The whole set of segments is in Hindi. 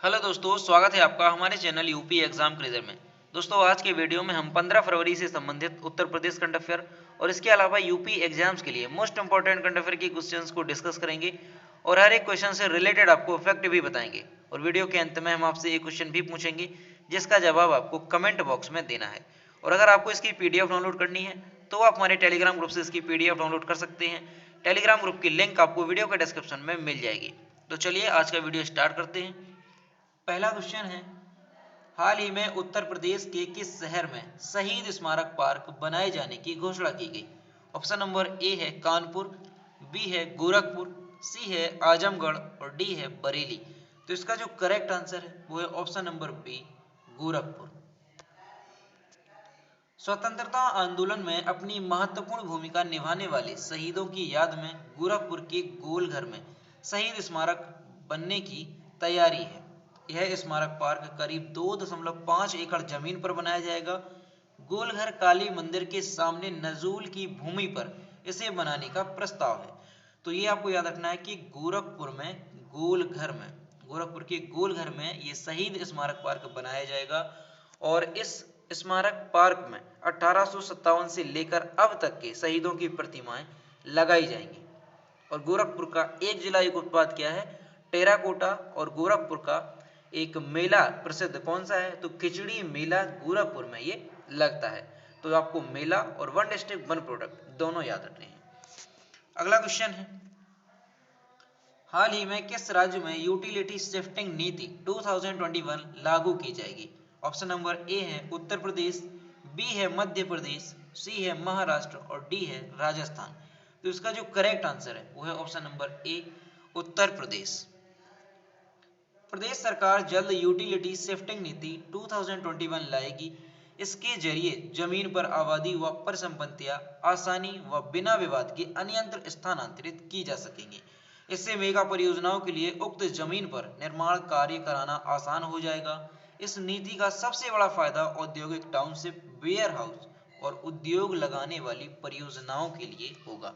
हेलो दोस्तों, स्वागत है आपका हमारे चैनल यूपी एग्जाम क्रेजर में। दोस्तों, आज के वीडियो में हम 15 फरवरी से संबंधित उत्तर प्रदेश करंट अफेयर और इसके अलावा यूपी एग्जाम्स के लिए मोस्ट इंपॉर्टेंट करंट अफेयर की क्वेश्चंस को डिस्कस करेंगे और हर एक क्वेश्चन से रिलेटेड आपको फैक्ट भी बताएंगे। और वीडियो के अंत में हम आपसे एक क्वेश्चन भी पूछेंगे जिसका जवाब आपको कमेंट बॉक्स में देना है। और अगर आपको इसकी PDF डाउनलोड करनी है तो आप हमारे टेलीग्राम ग्रुप से इसकी PDF डाउनलोड कर सकते हैं। टेलीग्राम ग्रुप की लिंक आपको वीडियो के डिस्क्रिप्शन में मिल जाएगी। तो चलिए आज का वीडियो स्टार्ट करते हैं। पहला क्वेश्चन है, हाल ही में उत्तर प्रदेश के किस शहर में शहीद स्मारक पार्क बनाए जाने की घोषणा की गई? ऑप्शन नंबर ए है कानपुर, बी है गोरखपुर, सी है आजमगढ़ और डी है बरेली। तो इसका जो करेक्ट आंसर है वो है ऑप्शन नंबर बी, गोरखपुर। स्वतंत्रता आंदोलन में अपनी महत्वपूर्ण भूमिका निभाने वाले शहीदों की याद में गोरखपुर के गोलघर में शहीद स्मारक बनने की तैयारी है। यह स्मारक पार्क करीब 2.5 एकड़ जमीन पर बनाया जाएगा। गोलघर काली मंदिर के सामने नजूल की भूमि पर इसे बनाने का प्रस्ताव है। तो ये आपको याद रखना है कि गोरखपुर के गोलघर में ये शहीद स्मारक पार्क बनाया जाएगा। और इस स्मारक पार्क में 1857 से लेकर अब तक के शहीदों की प्रतिमाएं लगाई जाएंगी। और गोरखपुर का एक जिला एक उत्पाद क्या है? टेराकोटा। और गोरखपुर का एक मेला प्रसिद्ध कौन सा है? तो खिचड़ी मेला गोरखपुर में ये लगता है। तो आपको मेला और वन डिस्ट्रिक्ट वन प्रोडक्ट दोनों याद रखने हैं। अगला क्वेश्चन है, हाल ही में किस राज्य में यूटिलिटी शिफ्टिंग नीति 2021 लागू की जाएगी? ऑप्शन नंबर ए है उत्तर प्रदेश, बी है मध्य प्रदेश, सी है महाराष्ट्र और डी है राजस्थान। तो इसका जो करेक्ट आंसर है वो है option number A, Uttar Pradesh. प्रदेश सरकार जल्द यूटिलिटी शिफ्टिंग नीति 2021 लाएगी। इसके जरिए जमीन पर आबादी व परिसंपत्तियां आसानी व बिना विवाद के अन्यत्र स्थानांतरित की जा सकेंगी। इससे मेगा परियोजनाओं के लिए उक्त जमीन पर निर्माण कार्य कराना आसान हो जाएगा। इस नीति का सबसे बड़ा फायदा औद्योगिक टाउनशिप, वेयर हाउस और उद्योग लगाने वाली परियोजनाओं के लिए होगा।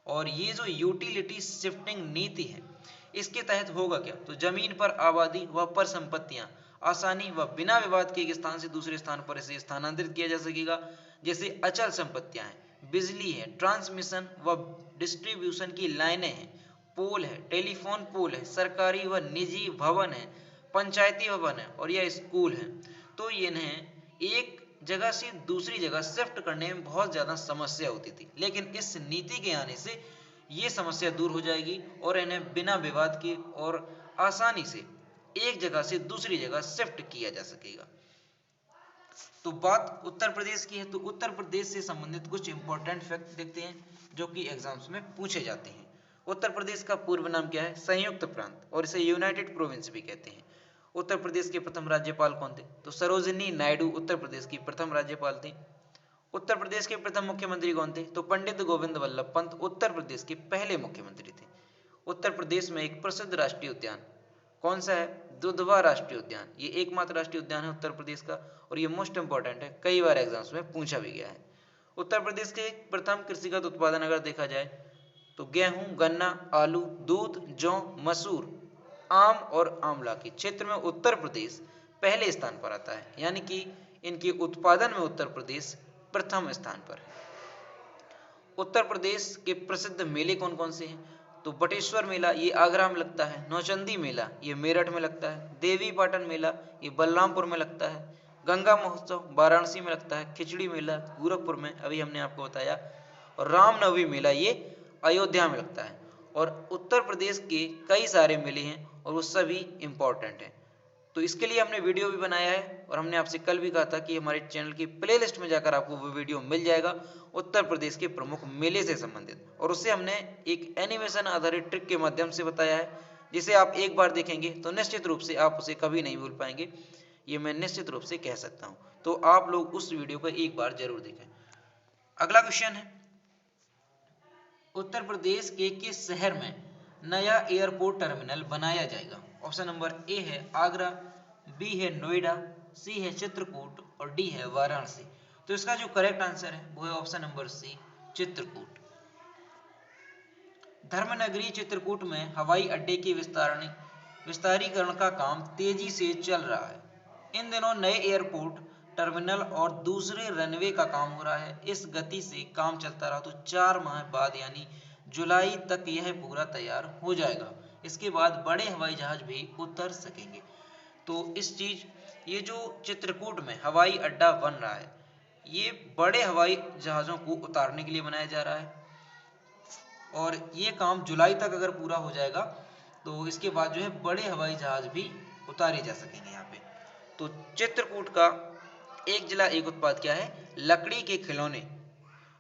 और ये जो यूटिलिटी शिफ्टिंग नीति है इसके तहत होगा क्या? तो जमीन पर आबादी व परिसंपत्तियां आसानी व बिना विवाद के एक स्थान से दूसरे स्थान पर इसे स्थानांतरित किया जा सकेगा। जैसे अचल संपत्तियां हैं, बिजली है, ट्रांसमिशन व डिस्ट्रीब्यूशन की लाइनें हैं, पोल है, टेलीफोन पोल है, सरकारी व निजी भवन है, पंचायती भवन है और यह स्कूल है। तो इन्हें एक जगह से दूसरी जगह शिफ्ट करने में बहुत ज़्यादा समस्या होती थी, लेकिन इस नीति के आने से ये समस्या दूर हो जाएगी और इन्हें बिना विवाद के और आसानी से एक जगह से दूसरी जगह शिफ्ट किया जा सकेगा। तो बात उत्तर प्रदेश की है, तो उत्तर प्रदेश से संबंधित कुछ इंपॉर्टेंट फैक्ट देखते हैं जो कि एग्जाम्स में पूछे जाते हैं। उत्तर प्रदेश का पूर्व नाम क्या है? संयुक्त प्रांत, और इसे यूनाइटेड प्रोविंस भी कहते हैं। उत्तर प्रदेश के प्रथम राज्यपाल कौन थे? तो सरोजिनी नायडू उत्तर प्रदेश की प्रथम राज्यपाल थी। उत्तर प्रदेश के प्रथम मुख्यमंत्री कौन थे? तो पंडित गोविंद वल्लभ पंत उत्तर प्रदेश के पहले मुख्यमंत्री थे। उत्तर प्रदेश में एक प्रसिद्ध राष्ट्रीय उद्यान कौन सा है? दुधवा राष्ट्रीय उद्यान। ये एकमात्र राष्ट्रीय उद्यान है उत्तर प्रदेश का और ये मोस्ट इंपॉर्टेंट है, कई बार एग्जाम्स में पूछा भी गया है। उत्तर प्रदेश के प्रथम कृषिगत उत्पादन अगर देखा जाए तो गेहूं, गन्ना, आलू, दूध, जौ, मसूर, आम और आंवला के क्षेत्र में उत्तर प्रदेश पहले स्थान पर आता है, यानी कि इनके उत्पादन में उत्तर प्रदेश प्रथम स्थान पर है। उत्तर प्रदेश के प्रसिद्ध मेले कौन कौन से हैं? तो बटेश्वर मेला ये आगरा में लगता है, नौचंदी मेला ये मेरठ में लगता है, देवी पाटन मेला ये बलरामपुर में लगता है, गंगा महोत्सव वाराणसी में लगता है, खिचड़ी मेला गोरखपुर में अभी हमने आपको बताया, और रामनवमी मेला ये अयोध्या में लगता है। और उत्तर प्रदेश के कई सारे मेले हैं और वो सभी इंपॉर्टेंट हैं। तो इसके लिए हमने वीडियो भी बनाया है और हमने आपसे कल भी कहा था कि हमारे चैनल की प्लेलिस्ट में जाकर आपको वो वीडियो मिल जाएगा उत्तर प्रदेश के प्रमुख मेले से संबंधित, और उससे हमने एक एनिमेशन आधारित ट्रिक के माध्यम से बताया है जिसे आप एक बार देखेंगे तो निश्चित रूप से आप उसे कभी नहीं भूल पाएंगे, ये मैं निश्चित रूप से कह सकता हूँ। तो आप लोग उस वीडियो को एक बार जरूर देखें। अगला क्वेश्चन है, उत्तर प्रदेश के किस शहर में नया एयरपोर्ट टर्मिनल बनाया जाएगा? ऑप्शन नंबर ए है आगरा, बी है नोएडा, सी है चित्रकूट और डी है वाराणसी। तो इसका जो करेक्ट आंसर है वो है ऑप्शन नंबर सी, चित्रकूट। धर्मनगरी चित्रकूट में हवाई अड्डे की विस्तारण विस्तारीकरण का काम तेजी से चल रहा है। इन दिनों नए एयरपोर्ट, टर्मिनल और दूसरे रनवे का काम हो रहा है। इस गति से काम चलता रहा तो 4 माह बाद यानी जुलाई तक यह पूरा तैयार हो जाएगा। इसके बाद बड़े हवाई जहाज भी उतर सकेंगे। तो ये जो चित्रकूट में हवाई अड्डा बन रहा है, ये बड़े हवाई जहाज़ों को उतारने के लिए बनाया जा रहा है और ये काम जुलाई तक अगर पूरा हो जाएगा तो इसके बाद जो है बड़े हवाई जहाज भी उतारे जा सकेंगे यहाँ पे। तो चित्रकूट का एक जिला एक उत्पाद क्या है? लकड़ी के खिलौने।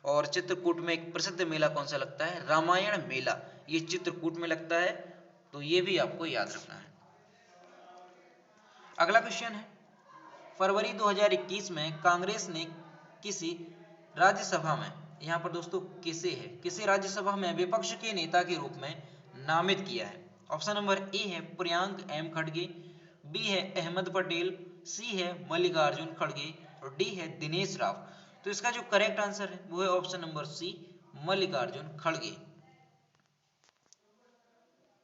और चित्रकूट में एक प्रसिद्ध मेला कौन सा लगता है? रामायण मेला। ये चित्रकूट में लगता है, तो ये भी आपको याद रखना है। अगला क्वेश्चन है, फरवरी 2021 में कांग्रेस ने किसी राज्यसभा में, यहाँ पर दोस्तों किसे राज्यसभा में विपक्ष के नेता के रूप में नामित किया है? ऑप्शन नंबर ए है प्रियंक एम खड़गे, बी है अहमद पटेल, सी है मल्लिकार्जुन खड़गे और डी है दिनेश राव। तो इसका जो करेक्ट आंसर है वो है ऑप्शन नंबर सी, मल्लिकार्जुन खड़गे।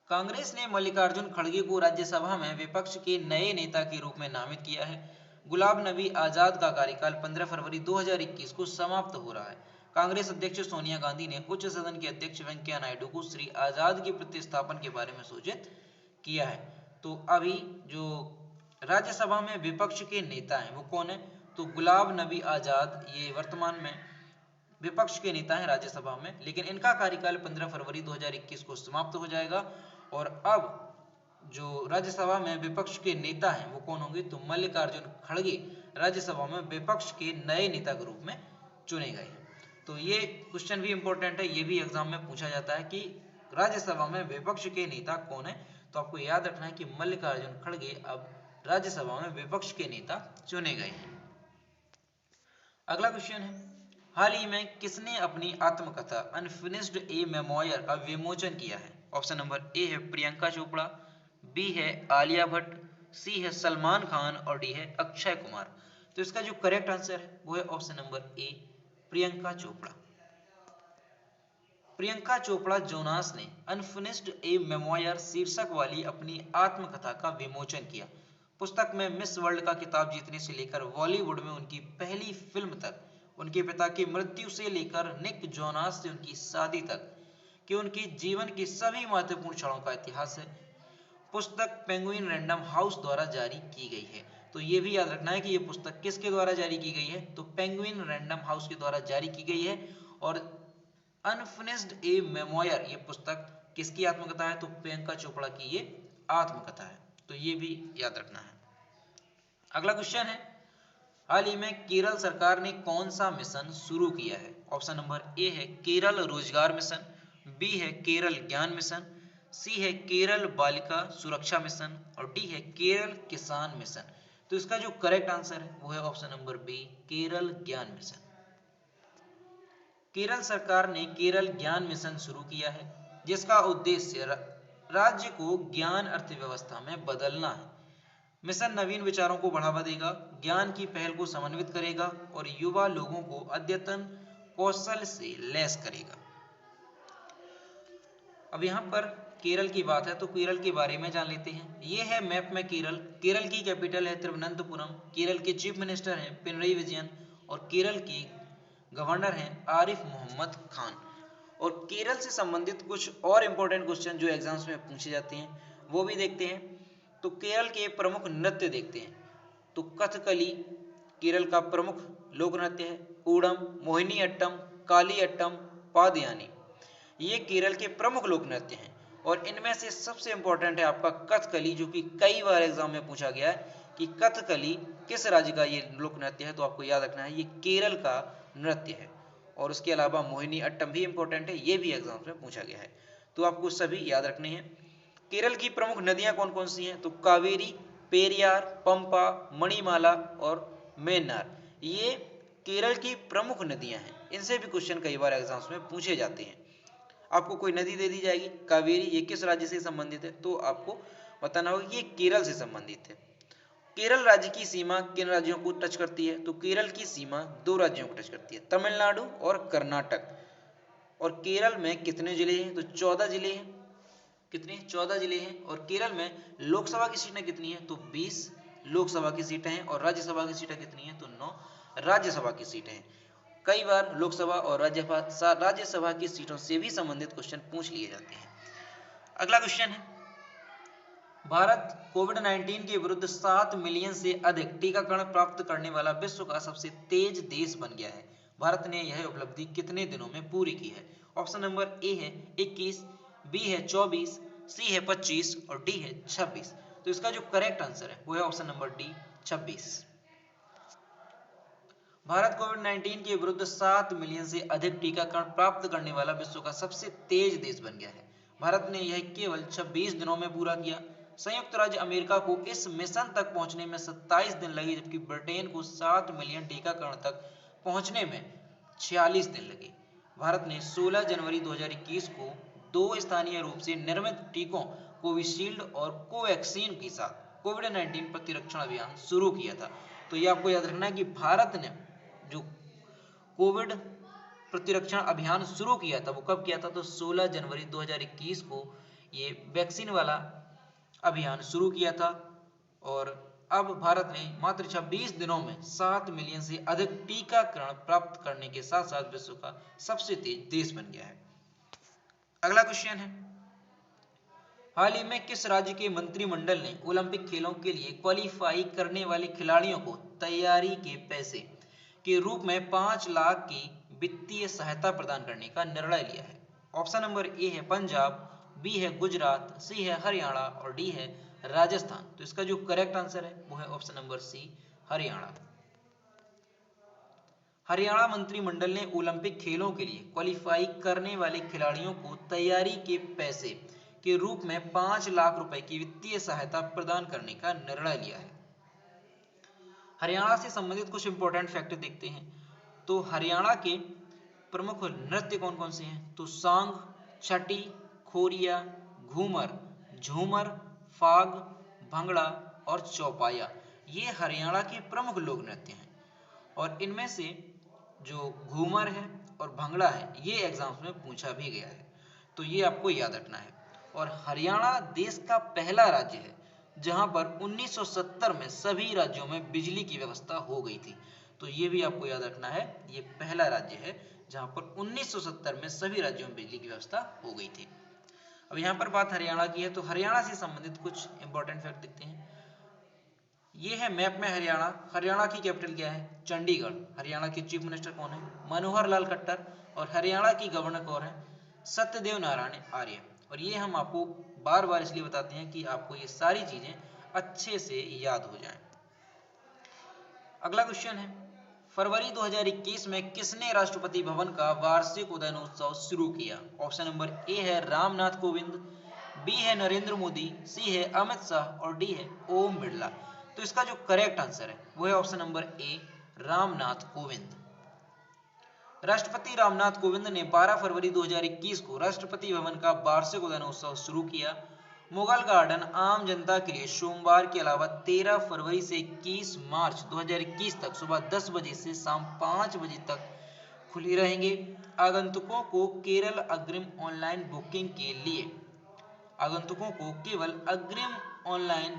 कांग्रेस ने मल्लिकार्जुन खड़गे को राज्यसभा में विपक्ष के नए नेता के रूप में नामित किया है। गुलाब नबी आजाद का कार्यकाल 15 फरवरी 2021 को समाप्त हो रहा है। कांग्रेस अध्यक्ष सोनिया गांधी ने उच्च सदन के अध्यक्ष वेंकैया नायडू को श्री आजाद के प्रतिस्थापन के बारे में सूचित किया है। तो अभी जो राज्यसभा में विपक्ष के नेता हैं वो कौन है? तो गुलाब नबी आजाद ये वर्तमान में विपक्ष के नेता हैं राज्यसभा में, लेकिन इनका कार्यकाल 15 फरवरी 2021 को समाप्त हो जाएगा और अब जो राज्यसभा में विपक्ष के नेता हैं वो कौन होंगे? तो मल्लिकार्जुन खड़गे राज्यसभा में विपक्ष के नए नेता के रूप में चुने गए हैं। तो ये क्वेश्चन भी इंपॉर्टेंट है, ये भी एग्जाम में पूछा जाता है कि राज्यसभा में विपक्ष के नेता कौन है। तो आपको याद रखना है कि मल्लिकार्जुन खड़गे अब राज्यसभा में विपक्ष के नेता चुने गए हैं। अगला क्वेश्चन है, हाल ही में किसने अपनी आत्मकथा अनफिनिश्ड ए मेमोयर का विमोचन किया है? ऑप्शन नंबर ए है प्रियंका चोपड़ा, बी है आलिया भट्ट, सी है सलमान खान और डी है अक्षय कुमार। तो इसका जो करेक्ट आंसर है वो है option number A, Priyanka Chopra. Priyanka Chopra Jonas ने अनफिनिश्ड ए मेमोयर शीर्षक वाली अपनी आत्मकथा का विमोचन किया। पुस्तक में मिस वर्ल्ड का खिताब जीतने से लेकर बॉलीवुड में उनकी पहली फिल्म तक, उनके पिता की मृत्यु से लेकर निक जोनास से उनकी शादी तक कि उनके जीवन के सभी महत्वपूर्ण क्षणों का इतिहास है। पुस्तक पेंगुइन रैंडम हाउस द्वारा जारी की गई है। तो ये भी याद रखना है कि ये पुस्तक किसके द्वारा जारी की गई है? तो पेंगुइन रैंडम हाउस के द्वारा जारी की गई है। और अनफिनिश्ड ए मेमोयर ये पुस्तक किसकी आत्मकथा है? तो प्रियंका चोपड़ा की ये आत्मकथा है। तो ये भी याद रखना है। अगला क्वेश्चन है, हाल ही में केरल सरकार ने कौन सा मिशन शुरू किया है? ऑप्शन नंबर ए है केरल रोजगार मिशन, बी है केरल ज्ञान मिशन, सी है केरल बालिका सुरक्षा मिशन और डी है केरल किसान मिशन। तो इसका जो करेक्ट आंसर है वो है ऑप्शन नंबर बी, केरल ज्ञान मिशन। केरल सरकार ने केरल ज्ञान मिशन शुरू किया है, जिसका उद्देश्य राज्य को ज्ञान अर्थव्यवस्था में बदलना है। मिशन नवीन विचारों को बढ़ावा देगा, ज्ञान की पहल को समन्वित करेगा और युवा लोगों को अद्यतन कौशल से लैस करेगा। अब यहाँ पर केरल की बात है तो केरल के बारे में जान लेते हैं। ये है मैप में केरल। केरल की कैपिटल है तिरुवनंतपुरम। केरल के चीफ मिनिस्टर हैं पिनरई विजयन और केरल के गवर्नर हैं आरिफ मोहम्मद खान। और केरल से संबंधित कुछ और इंपॉर्टेंट क्वेश्चन जो एग्जाम्स में पूछे जाते हैं वो भी देखते हैं। तो केरल के प्रमुख नृत्य देखते हैं। तो कथकली केरल का प्रमुख लोक नृत्य है। ऊडम, मोहिनी अट्टम, काली अट्टम, पादयानी ये केरल के प्रमुख लोक नृत्य हैं। और इनमें से सबसे इंपॉर्टेंट है आपका कथकली, जो कि कई बार एग्जाम में पूछा गया है कि कथकली किस राज्य का ये लोक नृत्य है। तो आपको याद रखना है ये केरल का नृत्य है। और उसके अलावा मोहिनी अट्टम भी इंपॉर्टेंट है, ये भी एग्जाम में पूछा गया है। तो आपको सभी याद रखने हैं। केरल की प्रमुख नदियां कौन कौन सी हैं? तो कावेरी, पेरियार, पंपा, मणिमाला और मेन्नार ये केरल की प्रमुख नदियां हैं। इनसे भी क्वेश्चन कई बार एग्जाम्स में पूछे जाते हैं। आपको कोई नदी दे दी जाएगी कावेरी, ये किस राज्य से संबंधित है? तो आपको बताना होगा कि ये केरल से संबंधित है। केरल राज्य की सीमा किन राज्यों को टच करती है? तो केरल की सीमा 2 राज्यों को टच करती है, तमिलनाडु और कर्नाटक। और केरल में कितने जिले हैं? तो 14 जिले हैं। कितने 14 जिले हैं। और केरल में लोकसभा की सीटें कितनी है, तो 20 लोकसभा की सीटें हैं। और राज्यसभा की सीटें कितनी है, तो 9 राज्यसभा की सीटें हैं। कई बार लोकसभा और राज्यसभा की सीटों से भी संबंधित क्वेश्चन पूछ लिए जाते हैं। अगला क्वेश्चन है, भारत कोविड-19 के विरुद्ध 7 मिलियन से अधिक टीकाकरण प्राप्त करने वाला विश्व का सबसे तेज देश बन गया है। भारत ने यह उपलब्धि कितने दिनों में पूरी की है? ऑप्शन नंबर ए है 21, बी है 24, सी है 25 और डी है 26। तो इसका जो करेक्ट आंसर है वो है ऑप्शन नंबर डी 26। भारत कोविड-19 के विरुद्ध 7 मिलियन से अधिक टीकाकरण प्राप्त करने वाला विश्व का सबसे तेज देश बन गया है। भारत ने यह केवल 26 दिनों में पूरा किया। संयुक्त राज्य अमेरिका को इस मिशन तक पहुंचने में 27 दिन लगे, जबकि ब्रिटेन को 7 मिलियन टीकाकरण तक पहुंचने में 46 दिन लगे। भारत ने 16 जनवरी 2021 को 2 स्थानीय रूप से निर्मित टीकों कोविशील्ड और कोवैक्सीन के साथ कोविड-19 प्रतिरक्षण अभियान शुरू किया था। तो ये आपको याद रखना है कि भारत ने जो कोविड प्रतिरक्षण अभियान शुरू किया था वो कब किया था, तो 16 जनवरी 2021 को ये वैक्सीन वाला अभियान शुरू किया था। और अब भारत ने मात्र 26 दिनों में 7 मिलियन से अधिक टीकाकरण प्राप्त करने के साथ साथ विश्व का सबसे तेज देश बन गया है। अगला क्वेश्चन है, हाल ही में किस राज्य के मंत्रिमंडल ने ओलंपिक खेलों के लिए क्वालिफाई करने वाले खिलाड़ियों को तैयारी के पैसे के रूप में 5 लाख की वित्तीय सहायता प्रदान करने का निर्णय लिया है? ऑप्शन नंबर ए है पंजाब, बी है गुजरात, सी है हरियाणा और डी है राजस्थान। तो इसका जो करेक्ट आंसर है वो है option number C Haryana. Haryana मंत्रिमंडल ने ओलंपिक खेलों के लिए क्वालिफाई करने वाले खिलाड़ियों को तैयारी के पैसे के रूप में 5 लाख रुपए की वित्तीय सहायता प्रदान करने का निर्णय लिया है। हरियाणा से संबंधित कुछ इंपॉर्टेंट फैक्ट देखते हैं। तो हरियाणा के प्रमुख नृत्य कौन कौन से हैं, तो सांग, छठी, खोरिया, घूमर, झूमर, फाग, भंगड़ा और चौपाया, ये हरियाणा के प्रमुख लोक नृत्य हैं। और इनमें से जो घूमर है और भंगड़ा है ये एग्जाम्स में पूछा भी गया है, तो ये आपको याद रखना है। और हरियाणा देश का पहला राज्य है जहां पर 1970 में सभी राज्यों में बिजली की व्यवस्था हो गई थी। तो ये भी आपको याद रखना है, ये पहला राज्य है जहां पर 1970 में सभी राज्यों में बिजली की व्यवस्था हो गई थी। अब यहाँ पर बात हरियाणा की है, तो हरियाणा से संबंधित कुछ इंपॉर्टेंट फैक्ट देखते हैं। ये है मैप में हरियाणा। हरियाणा की कैपिटल क्या है, चंडीगढ़। हरियाणा के चीफ मिनिस्टर कौन है, मनोहर लाल खट्टर। और हरियाणा की गवर्नर कौन है, सत्यदेव नारायण आर्य। और ये हम आपको बार बार इसलिए बताते हैं कि आपको ये सारी चीजें अच्छे से याद हो जाएं। अगला क्वेश्चन है, फरवरी 2021 में किसने राष्ट्रपति भवन का वार्षिक उदयनोत्सव शुरू किया? ऑप्शन नंबर ए है रामनाथ कोविंद, बी है नरेंद्र मोदी, सी है अमित शाह और डी है ओम बिरला। तो इसका जो करेक्ट आंसर है वो है option number A Ramnath Kovind. राष्ट्रपति रामनाथ कोविंद ने 12 फरवरी 2021 को राष्ट्रपति भवन का वार्षिक उदयनोत्सव शुरू किया। मुगल गार्डन आम जनता के लिए सोमवार के अलावा 13 फरवरी से 21 मार्च 2021 तक सुबह 10 बजे से शाम 5 बजे तक खुली रहेंगे। आगंतुकों को केवल अग्रिम ऑनलाइन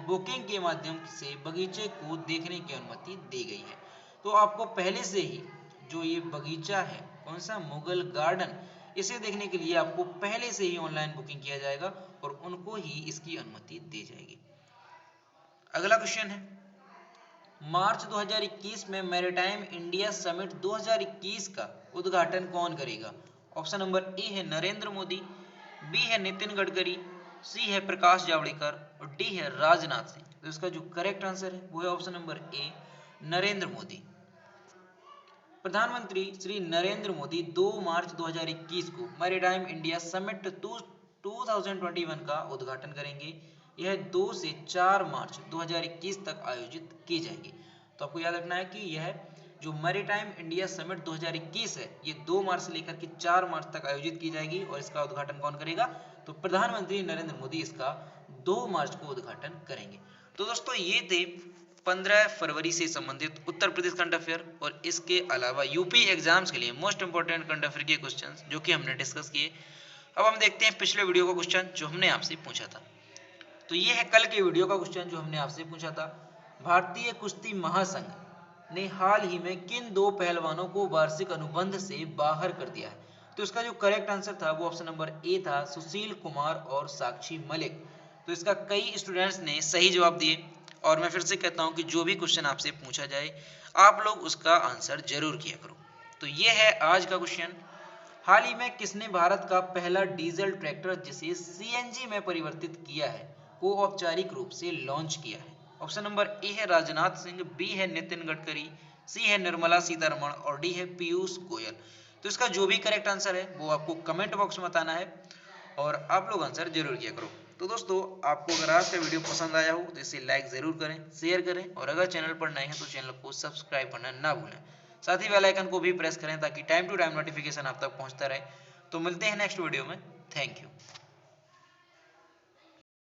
बुकिंग के माध्यम से बगीचे को देखने की अनुमति दी गई है। तो आपको पहले से ही जो ये बगीचा है कौन सा, मुगल गार्डन, इसे देखने के लिए आपको पहले से ही ऑनलाइन बुकिंग किया जाएगा और उनको ही इसकी अनुमति दी जाएगी। अगला क्वेश्चन है, मार्च 2021 में मैरीटाइम इंडिया समिट 2021 का उद्घाटन कौन करेगा? ऑप्शन नंबर ए है नरेंद्र मोदी, बी है नितिन गडकरी, सी है प्रकाश जावड़ेकर और डी है राजनाथ सिंह। तो इसका जो करेक्ट आंसर है वो है option number A Narendra Modi. प्रधानमंत्री श्री नरेंद्र मोदी 2 मार्च 2021 को मैरीटाइम इंडिया समिट 2021 का उद्घाटन करेंगे। यह 2 से 4 मार्च 2021 तक आयोजित की जाएगी। तो आपको याद रखना है कि यह जो मैरीटाइम इंडिया समिट 2021 है ये 2 मार्च से लेकर के 4 मार्च तक आयोजित की जाएगी और इसका उद्घाटन कौन करेगा, तो प्रधानमंत्री नरेंद्र मोदी इसका 2 मार्च को उद्घाटन करेंगे। तो दोस्तों ये थे 15 फरवरी से संबंधित उत्तर प्रदेश करंट अफेयर और इसके अलावा यूपी एग्जाम्स के लिए मोस्ट इंपोर्टेंट करंट अफेयर के क्वेश्चंस जो कि हमने डिस्कस किए। अब हम देखते हैं पिछले वीडियो का क्वेश्चन जो हमने आपसे पूछा था। तो ये है कल के वीडियो का क्वेश्चन जो हमने आपसे पूछा था। भारतीय कुश्ती महासंघ ने हाल ही में किन 2 पहलवानों को वार्षिक अनुबंध से बाहर कर दिया है? तो इसका जो करेक्ट आंसर था वो ऑप्शन नंबर ए था, सुशील कुमार और साक्षी मलिक। तो इसका कई स्टूडेंट्स ने सही जवाब दिए और मैं फिर से कहता हूं कि जो भी क्वेश्चन आपसे पूछा जाए आप लोग उसका आंसर जरूर किया करो। तो ये है आज का क्वेश्चन। हाल ही में किसने भारत का पहला डीजल ट्रैक्टर जिसे सीएनजी में परिवर्तित किया है को औपचारिक रूप से लॉन्च किया है? ऑप्शन नंबर ए है राजनाथ सिंह, बी है नितिन गडकरी, सी है निर्मला सीतारमण और डी है पीयूष गोयल। तो इसका जो भी करेक्ट आंसर है वो आपको कमेंट बॉक्स में बताना है और आप लोग आंसर जरूर किया करो। तो दोस्तों आपको अगर आज का वीडियो पसंद आया हो तो इसे लाइक जरूर करें, शेयर करें और अगर चैनल पर नए हैं तो चैनल को सब्सक्राइब करना ना भूलें। साथ ही बेल आइकन को भी प्रेस करें ताकि टाइम टू टाइम नोटिफिकेशन आप तक पहुंचता रहे। तो मिलते हैं नेक्स्ट वीडियो में। Thank you.